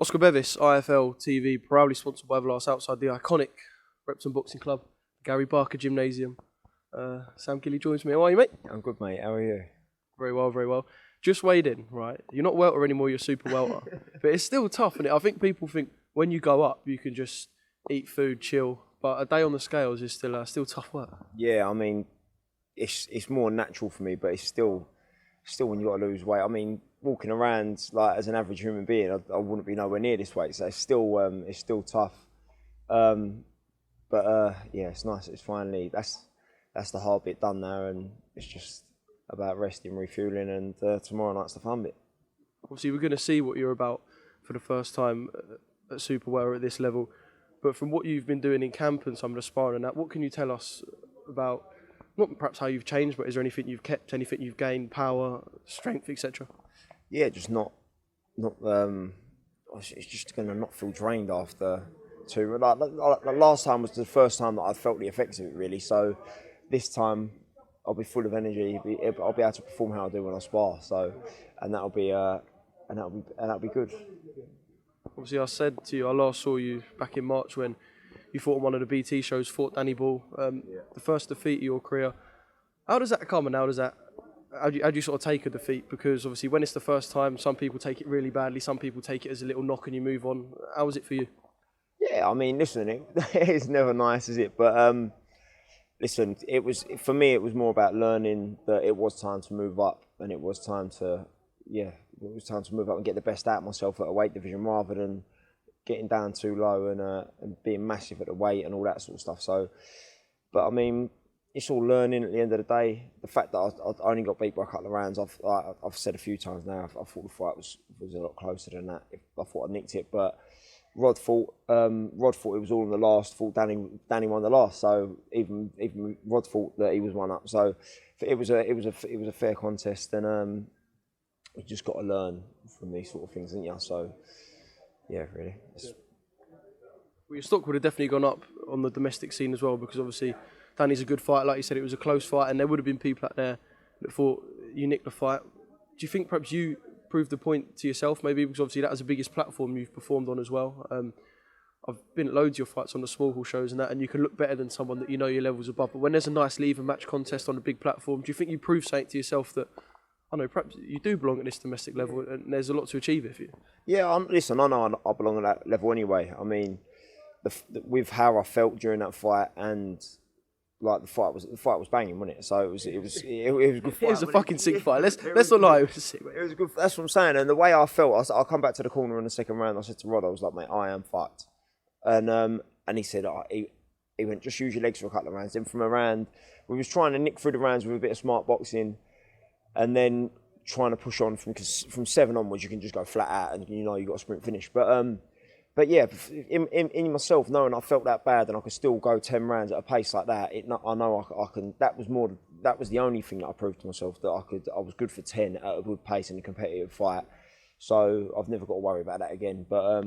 Oscar Bevis, IFL TV, proudly sponsored by Everlast outside the iconic Repton Boxing Club, Gary Barker Gymnasium. Sam Gilley joins me. How are you, mate? I'm good, mate. How are you? Very well, very well. Just weighed in, right? You're not welter anymore, you're Super-Welter. But it's still tough, and I think people think when you go up, you can just eat food, chill. But a day on the scales is still tough work. Yeah, I mean, it's more natural for me, but it's still when you got to lose weight. I mean, walking around like as an average human being, I wouldn't be nowhere near this weight, so it's still tough. But yeah, it's nice. It's finally that's the hard bit done now, and it's just about resting, refueling, and tomorrow night's the fun bit. Obviously, we're going to see what you're about for the first time at Super-Welter at this level. But from what you've been doing in camp and some of the sparring and that, what can you tell us about, not perhaps how you've changed, but is there anything you've kept, anything you've gained, power, strength, etc.? Yeah, just not. It's just going to not feel drained after two. Like last time was the first time that I felt the effects of it, really. So this time I'll be full of energy. I'll be able to perform how I do when I spar. So, and that'll be good. Obviously, I said to you, I last saw you back in March when you fought on one of the BT shows, fought Danny Ball, the first defeat of your career. How does that come, and how do you sort of take a defeat? Because obviously when it's the first time, some people take it really badly, some people take it as a little knock and you move on. How was it for you? Yeah, I mean, listen, it's never nice, is it? But listen, for me, it was more about learning that it was time to move up, and it was time to move up and get the best out of myself at a weight division rather than getting down too low and being massive at the weight and all that sort of stuff. So, but I mean, it's all learning at the end of the day. The fact that I only got beat by a couple of rounds, I've said a few times now, I thought the fight was a lot closer than that. I thought I nicked it, but Rod thought it was all in the last. Thought Danny won the last. So even Rod thought that he was one up. So it was a fair contest, and you just got to learn from these sort of things, haven't you? So yeah, really. Well, your stock would have definitely gone up on the domestic scene as well, because obviously Danny's a good fighter. Like you said, it was a close fight, and there would have been people out there that thought you nicked the fight. Do you think perhaps you proved the point to yourself, maybe, because obviously that was the biggest platform you've performed on as well? I've been at loads of your fights on the small hall shows and that, and you can look better than someone that you know your level's above. But when there's a nice lever match contest on a big platform, do you think you proved something to yourself that, I know, perhaps you do belong at this domestic level and there's a lot to achieve if you? Yeah, listen, I know I belong at that level anyway. I mean, with how I felt during that fight, and like the fight was banging, wasn't it? So it was a good fight. It was a fucking sick fight. Let's not lie. It was sick, mate. It was good. That's what I'm saying. And the way I felt, I'll come back to the corner in the second round. I said to Rod, I was like, mate, I am fucked. And he said, he went, just use your legs for a couple of rounds. Then from a round, we was trying to nick through the rounds with a bit of smart boxing, and then trying to push on from 7 onwards. You can just go flat out, and you know you got a sprint finish. But yeah, in myself, knowing I felt that bad and I could still go 10 rounds at a pace like that, I know I can. That was the only thing that I proved to myself, that I was good for 10 at a good pace in a competitive fight. So I've never got to worry about that again. But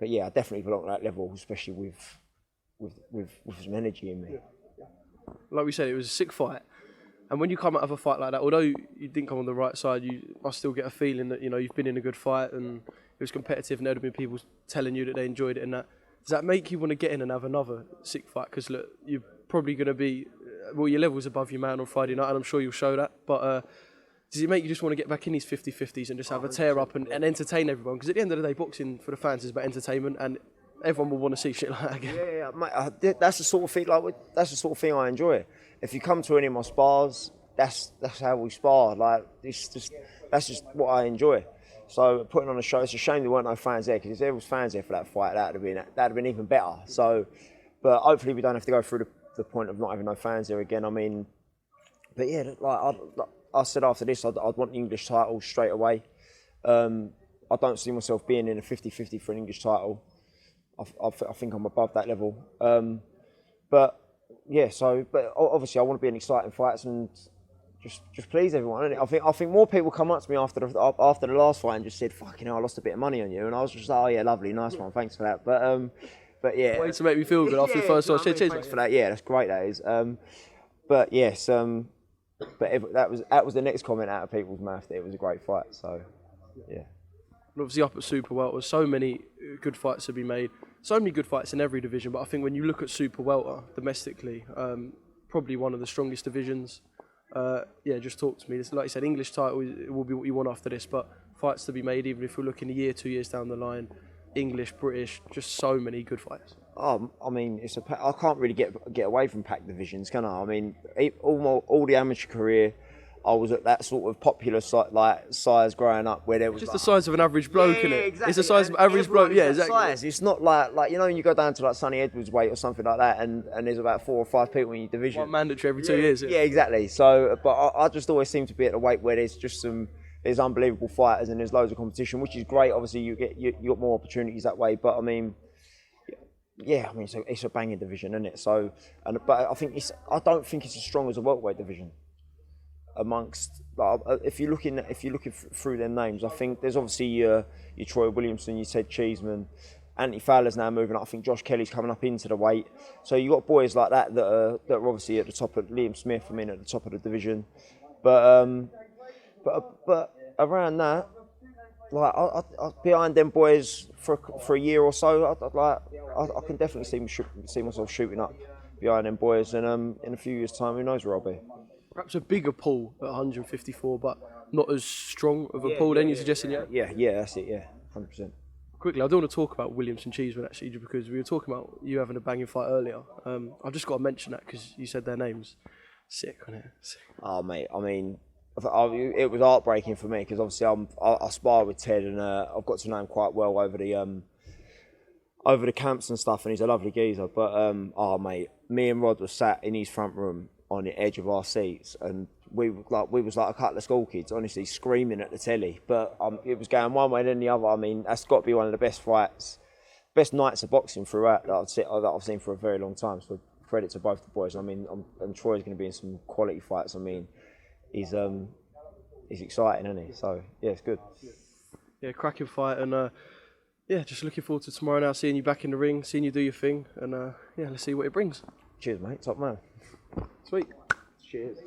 yeah, I definitely belong at that level, especially with some energy in me. Yeah. Like we said, it was a sick fight. And when you come out of a fight like that, although you didn't come on the right side, I still get a feeling that, you know, you've been in a good fight and it was competitive, and there would have been people telling you that they enjoyed it and that. Does that make you want to get in and have another sick fight? Because look, you're probably going to be, well, your level's above your man on Friday night, and I'm sure you'll show that. But does it make you just want to get back in these 50-50s and just have a tear up and entertain everyone? Because at the end of the day, boxing for the fans is about entertainment, and everyone will want to see shit like that again. Yeah, mate, that's the sort of thing. That's the sort of thing I enjoy. If you come to any of my spars, that's how we spar. Like that's just what I enjoy. So putting on a show, it's a shame there weren't no fans there, because if there was fans there for that fight, that'd have been even better. So, but hopefully we don't have to go through the point of not having no fans there again. I mean, but yeah, like I said after this, I'd want the English title straight away. I don't see myself being in a 50-50 for an English title. I think I'm above that level. But yeah, but obviously I want to be in exciting fights and just please everyone. Innit? I think more people come up to me after the last fight and just said, "Fucking hell, I lost a bit of money on you," and I was just like, "Oh yeah, lovely, nice one, thanks for that." But yeah, way to make me feel good after the first one. Cheers, thanks for that. Yeah, that's great. That is. But yes, that was the next comment out of people's mouth, that it was a great fight. So yeah. And obviously up at Super-Welter, so many good fights to be made. So many good fights in every division, but I think when you look at Super-Welter domestically, probably one of the strongest divisions. Yeah, just talk to me. Like you said, English title it will be what you want after this, but fights to be made, even if we're looking a year, 2 years down the line, English, British, just so many good fights. I mean, I can't really get away from packed divisions, can I? I mean, all the amateur career, I was at that sort of popular size growing up where there was Just the size of an average bloke, yeah, isn't it? exactly. It's the size of an average bloke, yeah, exactly. Size. It's not like you know when you go down to like Sonny Edwards weight or something like that, and there's about 4 or 5 people in your division. One mandatory every 2 years. Yeah, exactly. So, but I just always seem to be at the weight where there's unbelievable fighters and there's loads of competition, which is great. Obviously, you got more opportunities that way. But I mean, yeah, I mean it's a banging division, isn't it? So, but I don't think it's as strong as a welterweight division. Amongst if you're looking through their names, I think there's obviously your Troy Williamson, your Ted Cheeseman, Anthony Fowler's now moving up. I think Josh Kelly's coming up into the weight. So you got boys like that are obviously at the top of Liam Smith. I mean at the top of the division, but around that, like I behind them boys for a year or so, I can definitely see myself shooting up behind them boys, and in a few years' time, who knows where I'll be. Perhaps a bigger pull at 154, but not as strong of a pull. Then you're suggesting, yeah, that's it, 100%. Quickly, I don't want to talk about Williamson Cheese, actually, because we were talking about you having a banging fight earlier. I've just got to mention that because you said their names. Sick, wasn't it? Sick. Oh, mate, I mean, it was heartbreaking for me because obviously I spar with Ted and I've got to know him quite well over the camps and stuff, and he's a lovely geezer. But oh, mate, me and Rod were sat in his front room on the edge of our seats, and we was like a couple of school kids, honestly, screaming at the telly. But it was going one way then the other. I mean, that's got to be one of the best nights of boxing throughout that I've seen for a very long time. So credit to both the boys. I mean, and Troy's going to be in some quality fights. I mean, he's exciting, isn't he? So yeah, it's good. Yeah, cracking fight, and yeah, just looking forward to tomorrow now, seeing you back in the ring, seeing you do your thing, and yeah, let's see what it brings. Cheers, mate. Top man. Sweet. Cheers.